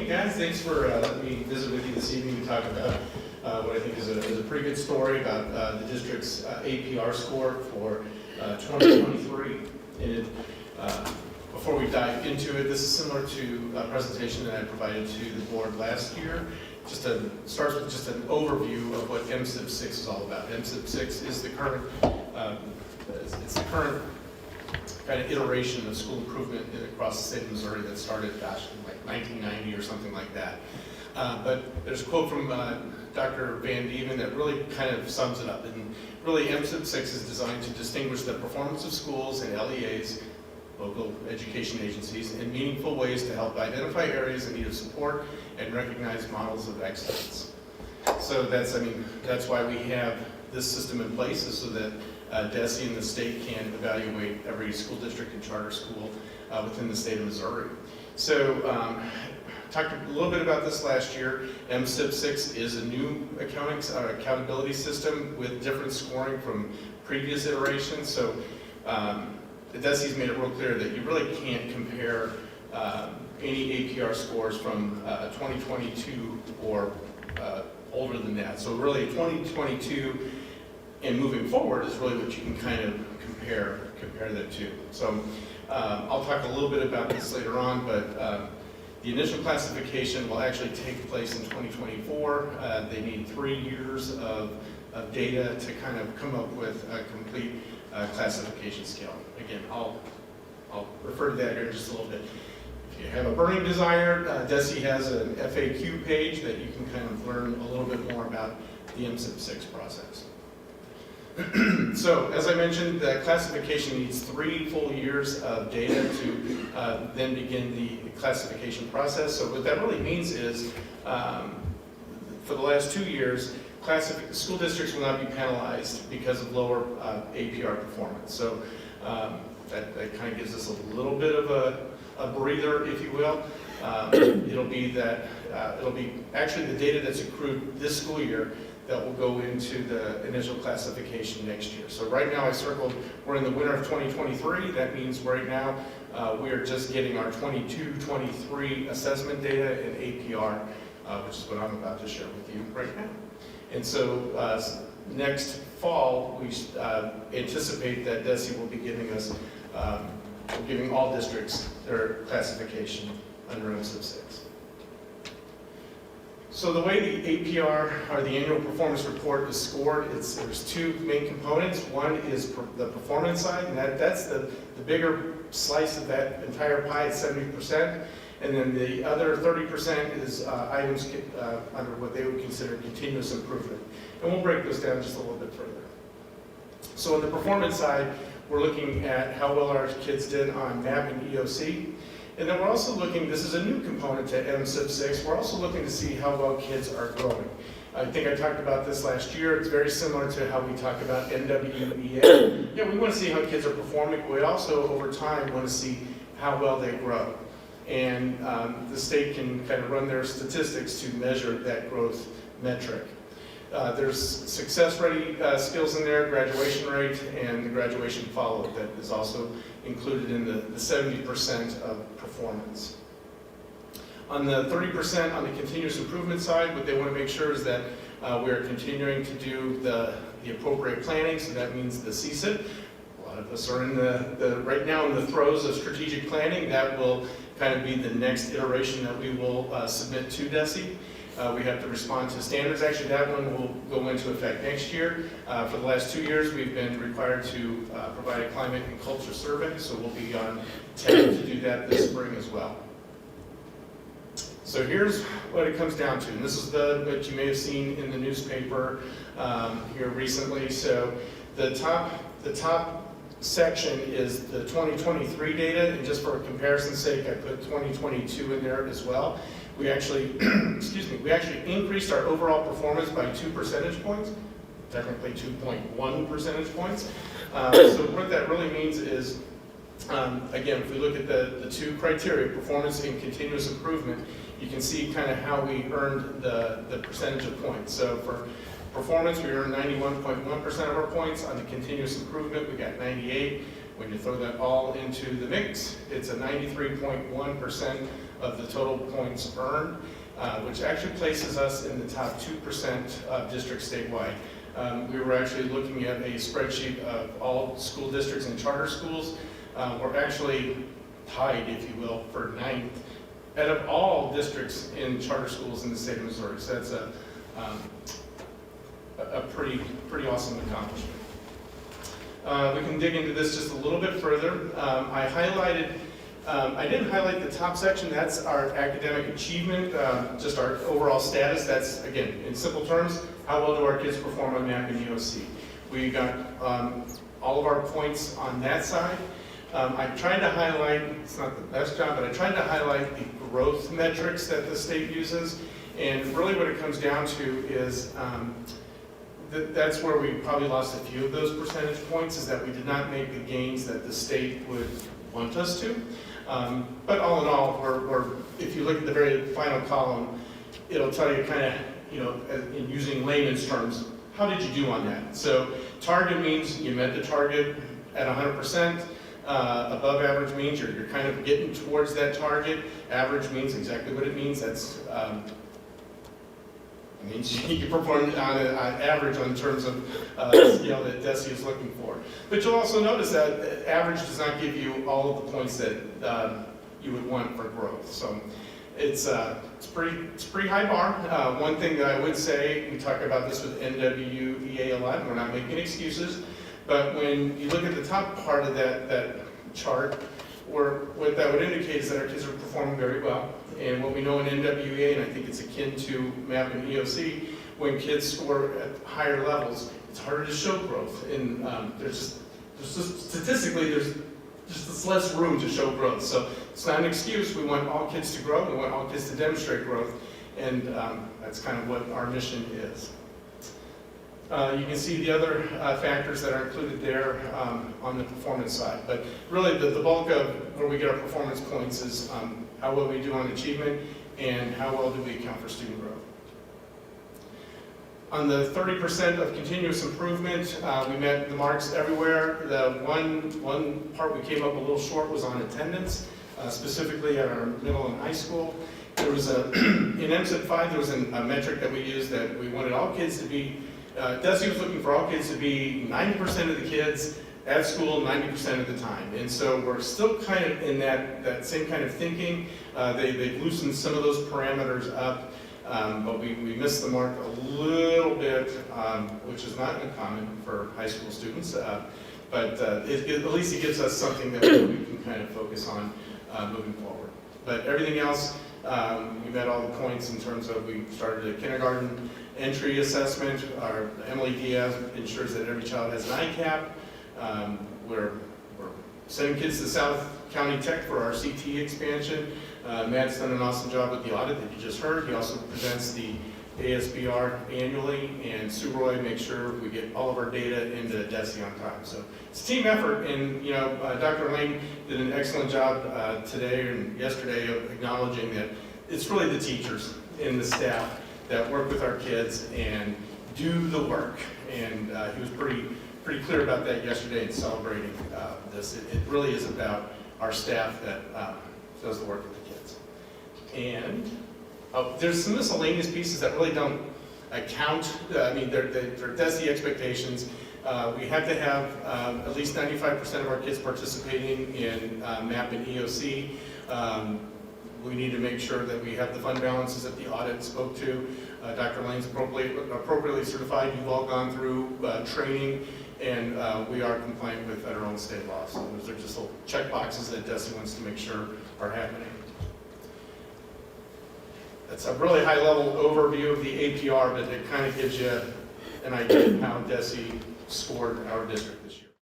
evening, guys. Thanks for letting me visit with you this evening to talk about what I think is a pretty good story about the district's APR score for 2023. And before we dive into it, this is similar to a presentation that I provided to the board last year. Starts with just an overview of what MSIP 6 is all about. MSIP 6 is the current, kind of iteration of school improvement across the state of Missouri that started, in like 1990 or something like that. But there's a quote from Dr. Van Dieven that really kind of sums it up. And really, MSIP 6 is designed to distinguish the performance of schools and LEAs, local education agencies, in meaningful ways to help identify areas in need of support and recognize models of excellence. So that's why we have this system in place, is so that DESE and the state can evaluate every school district and charter school within the state of Missouri. So talked a little bit about this last year. MSIP 6 is a new accountability system with different scoring from previous iterations. So DESE's made it real clear that you really can't compare any APR scores from 2022 or older than that. So really 2022 and moving forward is really what you can kind of compare that to. So I'll talk a little bit about this later on, but the initial classification will actually take place in 2024. They need 3 years of data to kind of come up with a complete classification scale. Again, I'll refer to that here in just a little bit. If you have a burning desire, DESE has an FAQ page that you can kind of learn a little bit more about the MSIP 6 process. So, as I mentioned, the classification needs 3 full years of data to then begin the classification process. So what that really means is, for the last 2 years, school districts will not be penalized because of lower APR performance. So that kind of gives us a little bit of a breather, if you will. It'll be actually the data that's accrued this school year that will go into the initial classification next year. So right now I circled, we're in the winter of 2023. That means right now we are just getting our 22-23 assessment data in APR, which is what I'm about to share with you right now. And so next fall, we anticipate that DESE will be giving us, giving all districts their classification under MSIP 6. So the way the APR, or the annual performance report, is scored, there's 2 main components. One is the performance side, and that's the bigger slice of that entire pie at 70%. And then the other 30% is items under what they would consider continuous improvement. And we'll break those down just a little bit further. So on the performance side, we're looking at how well our kids did on MAP and EOC. And then we're also looking, this is a new component to MSIP 6, we're also looking to see how well kids are growing. I think I talked about this last year. It's very similar to how we talk about NWEA. Yeah, we want to see how kids are performing, but we also, over time, want to see how well they grow. And the state can kind of run their statistics to measure that growth metric. There's success-ready skills in there, graduation rate, and the graduation follow-up that is also included in the 70% of performance. On the 30%, on the continuous improvement side, what they want to make sure is that we are continuing to do the appropriate planning, so that means the CSIP. A lot of us are right now in the throes of strategic planning. That will kind of be the next iteration that we will submit to DESE. We have to respond to standards. Actually, that one will go into effect next year. For the last 2 years, we've been required to provide a climate and culture survey, so we'll be on task to do that this spring as well. So here's what it comes down to, and this is what you may have seen in the newspaper here recently. So the top section is the 2023 data, and just for comparison's sake, I put 2022 in there as well. We actually, we actually increased our overall performance by 2 percentage points, technically 2.1 percentage points. So what that really means is, again, if we look at the 2 criteria, performance and continuous improvement, you can see kind of how we earned the percentage of points. So for performance, we earned 91.1% of our points. On the continuous improvement, we got 98. When you throw that all into the mix, it's a 93.1% of the total points earned, which actually places us in the top 2% of districts statewide. We were actually looking at a spreadsheet of all school districts and charter schools. We're actually tied, if you will, for 9th out of all districts in charter schools in the state of Missouri. So that's a pretty awesome accomplishment. We can dig into this just a little bit further. I didn't highlight the top section. That's our academic achievement, just our overall status. That's, again, in simple terms, how well do our kids perform on MAP and EOC. We got all of our points on that side. I tried to highlight, it's not the best job, but I tried to highlight the growth metrics that the state uses. And really what it comes down to is that's where we probably lost a few of those percentage points, is that we did not make the gains that the state would want us to. But all in all, if you look at the very final column, it'll tell you kind of, in using layman's terms, how did you do on that? So target means you met the target at 100%. Above average means you're kind of getting towards that target. Average means exactly what it means. That's it means you perform on average on terms of scale that DESE is looking for. But you'll also notice that average does not give you all of the points that you would want for growth. So it's pretty high bar. One thing that I would say, we talk about this with NWEA a lot, and we're not making excuses, but when you look at the top part of that chart, what that would indicate is that our kids are performing very well. And what we know in NWEA, and I think it's akin to MAP and EOC, when kids score at higher levels, it's harder to show growth. And statistically, there's just less room to show growth. So it's not an excuse. We want all kids to grow. We want all kids to demonstrate growth. And that's kind of what our mission is. You can see the other factors that are included there on the performance side. But really the bulk of where we get our performance points is how well we do on achievement and how well do we account for student growth. On the 30% of continuous improvement, we met the marks everywhere. The one part we came up a little short was on attendance, specifically at our middle and high school. There was in MSIP 5, there was a metric that we used that we wanted all kids to be DESE was looking for all kids to be 90% of the kids at school 90% of the time. And so we're still kind of in that same kind of thinking. They've loosened some of those parameters up, but we missed the mark a little bit, which is not uncommon for high school students. But at least it gives us something that we can kind of focus on moving forward. But everything else, we met all the points in terms of we started a kindergarten entry assessment. Our Emily Diaz ensures that every child has an ICAP. We're sending kids to South County Tech for our CT expansion. Matt's done an awesome job with the audit that you just heard. He also presents the ASBR annually, and Sue Roy makes sure we get all of our data into DESE on time. So it's a team effort, and Dr. Lane did an excellent job today and yesterday of acknowledging that it's really the teachers and the staff that work with our kids and do the work. And he was pretty clear about that yesterday in celebrating this. It really is about our staff that does the work with the kids. And there's some miscellaneous pieces that really don't account. I mean, they're DESE expectations. We have to have at least 95% of our kids participating in MAP and EOC. We need to make sure that we have the fund balances that the audit spoke to. Dr. Lane's appropriately certified. You've all gone through training, and we are compliant with federal and state laws. So those are just little check boxes that DESE wants to make sure are happening. That's a really high-level overview of the APR, but it kind of gives you an idea of how DESE scored our district this year.